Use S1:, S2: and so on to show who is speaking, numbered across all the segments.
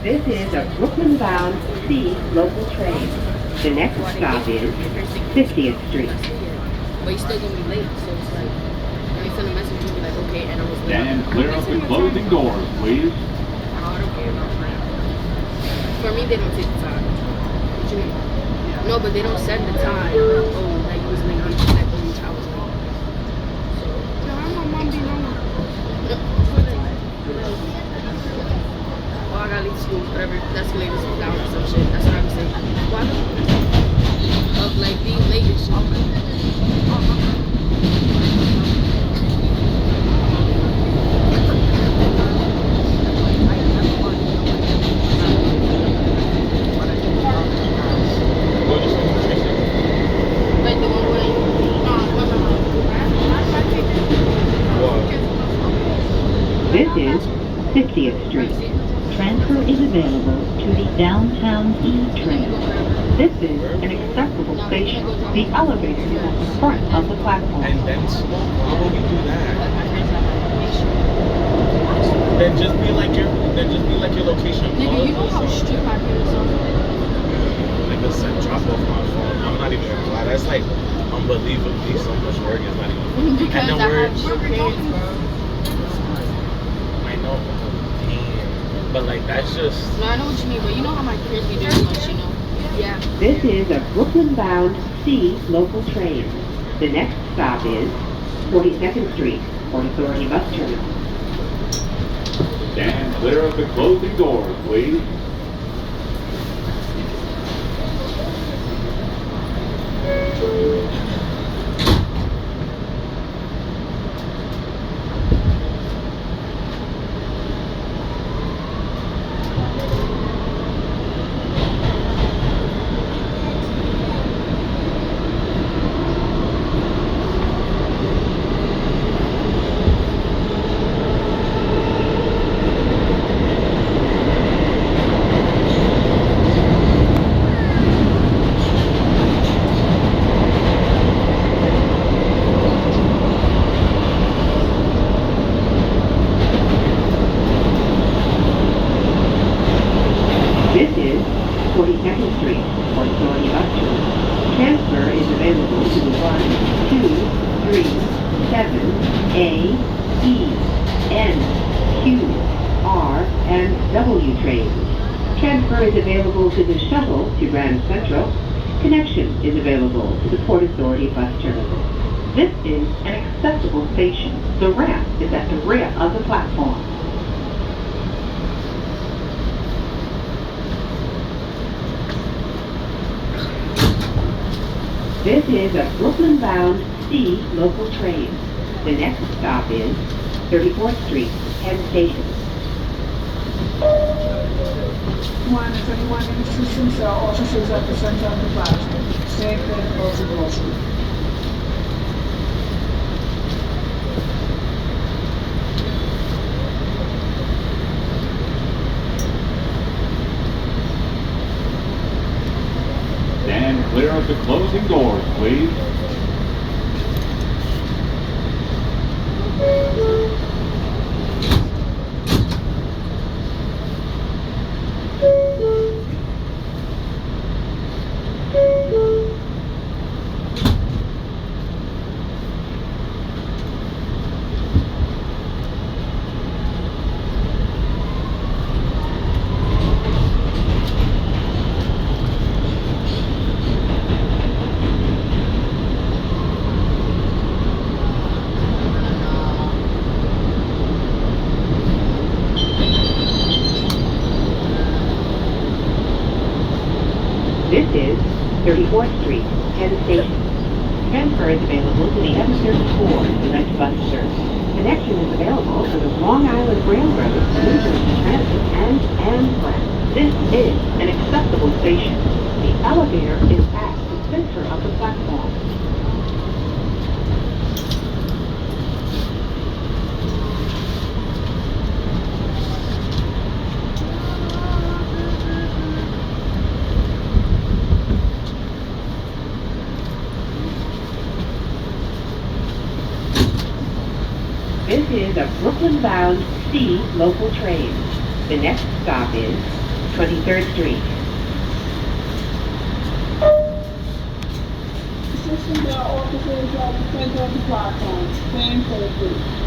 S1: This is a Brooklyn-bound C local train. The next stop is 50th Street.
S2: But you're still gonna be late, so it's like, they send a message to me like, okay, and I was late.
S3: And clear up the closing doors, please.
S2: I don't care about that. For me, they don't take the time. What you mean? No, but they don't set the time. Oh, like you was late. They just like, oh, I was late. So, no, how my mom be normal? Oh, I gotta leave school, whatever. That's the latest down or some shit. That's what I'm saying. Why not? Of like being late and shit.
S1: This is 50th Street. Transfer is available to the downtown E train. This is an accessible station. The elevator is at the front of the platform.
S4: And then why would we do that? Then just be like your location.
S2: Nigga, you know how strict my parents are?
S4: Nigga said drop off my phone. I'm not even gonna lie. That's like unbelievably so much work. It's not even.
S2: Because
S4: and
S2: I
S4: the
S2: have your parents, bro.
S4: I know, but like that's just.
S2: No, I know what you mean, but you know how my parents be doing much, you know? Yeah.
S1: This is a Brooklyn-bound C local train. The next stop is 42nd Street, Port Authority Bus Terminal.
S3: Stand clear of the closing doors, please.
S1: This is 42nd Street, Port Authority Bus Terminal. Transfer is available to the 1, 2, 3, 7, A, E, N, Q, R, and W trains. Transfer is available to the shuttle to Grand Central. Connection is available to the Port Authority Bus Terminal. This is an accessible station. The ramp is at the rear of the platform. This is a Brooklyn-bound C local train. The next stop is 34th Street, Penn Station.
S5: One, if anyone interested in sale, officers at the center of the plaza. Stay clear of closing doors.
S3: Stand clear of the closing doors, please.
S1: This is 34th Street, Penn Station. Transfer is available to the M34 direct bus service. Connection is available to the Long Island Railroad, New Jersey Transit, and Amtrak. This is an accessible station. The elevator is at the center of the platform. This is a Brooklyn-bound C local train. The next stop is 23rd Street.
S5: Assistant bell officers at the center of the platform. Stand clear, please.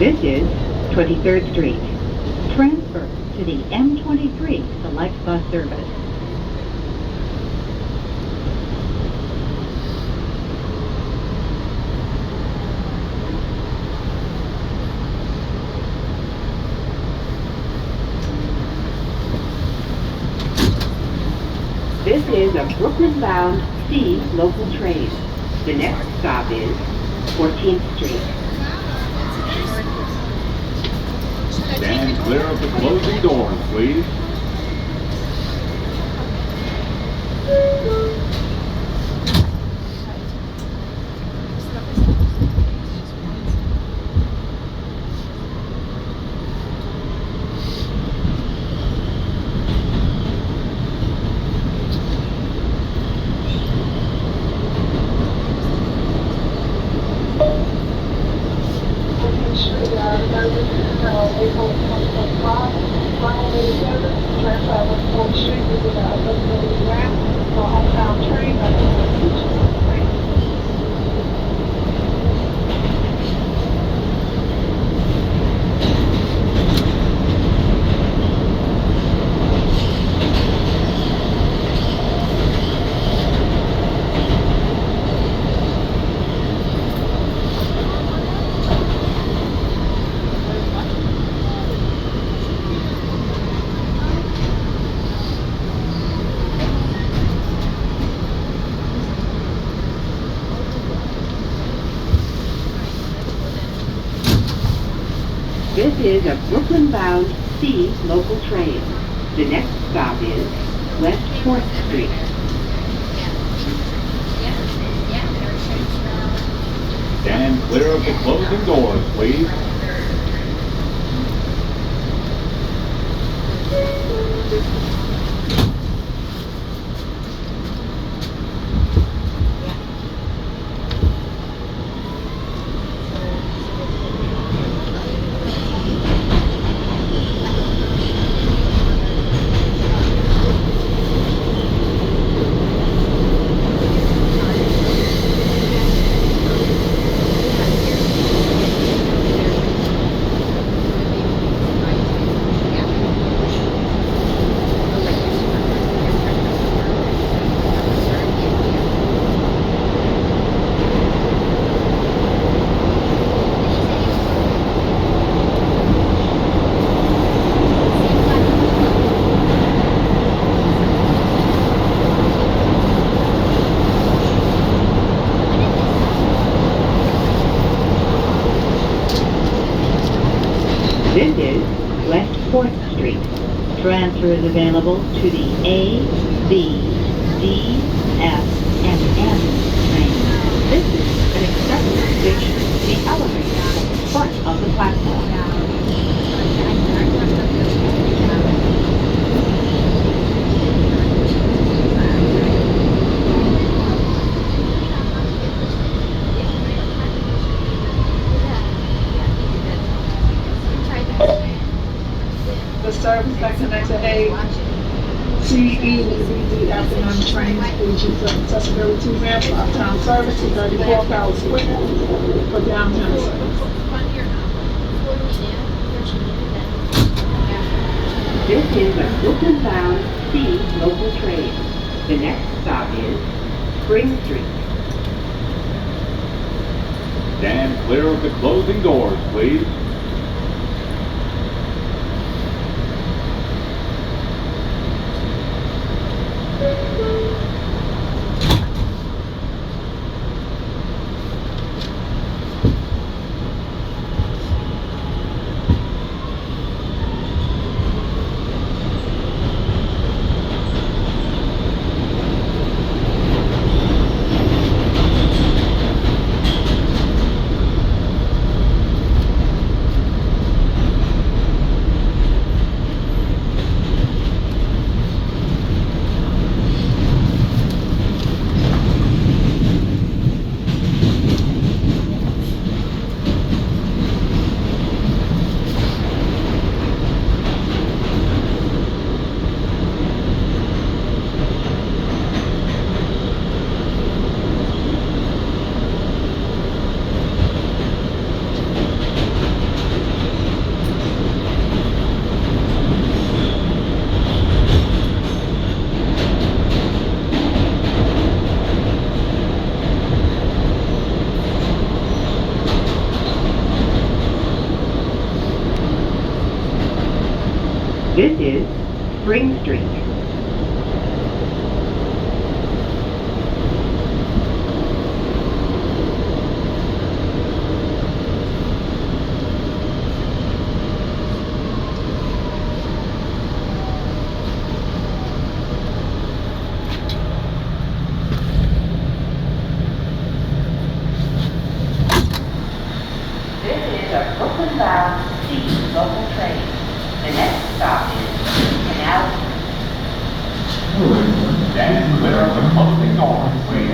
S1: This is 23rd Street. Transfer to the M23 Select Bus Service. This is a Brooklyn-bound C local train. The next stop is 14th Street.
S3: Stand clear of the closing doors, please.
S1: This is a Brooklyn-bound C local train. The next stop is West 4th Street.
S3: Stand clear of the closing doors, please.
S1: This is West 4th Street. Transfer is available to the A, B, D, F, and M train. This is an express station. The elevator at the front of the platform.
S5: The service that connects to A CE with the BD acronym trains, which is accessibility ramp, uptown service, 34 Powell Square for downtown service.
S1: This is a Brooklyn-bound C local train. The next stop is Spring Street.
S3: Stand clear of the closing doors, please.
S1: This is Spring Street. This is a Brooklyn-bound C local train. The next stop is Canal Street.
S3: Stand clear of the closing doors, please.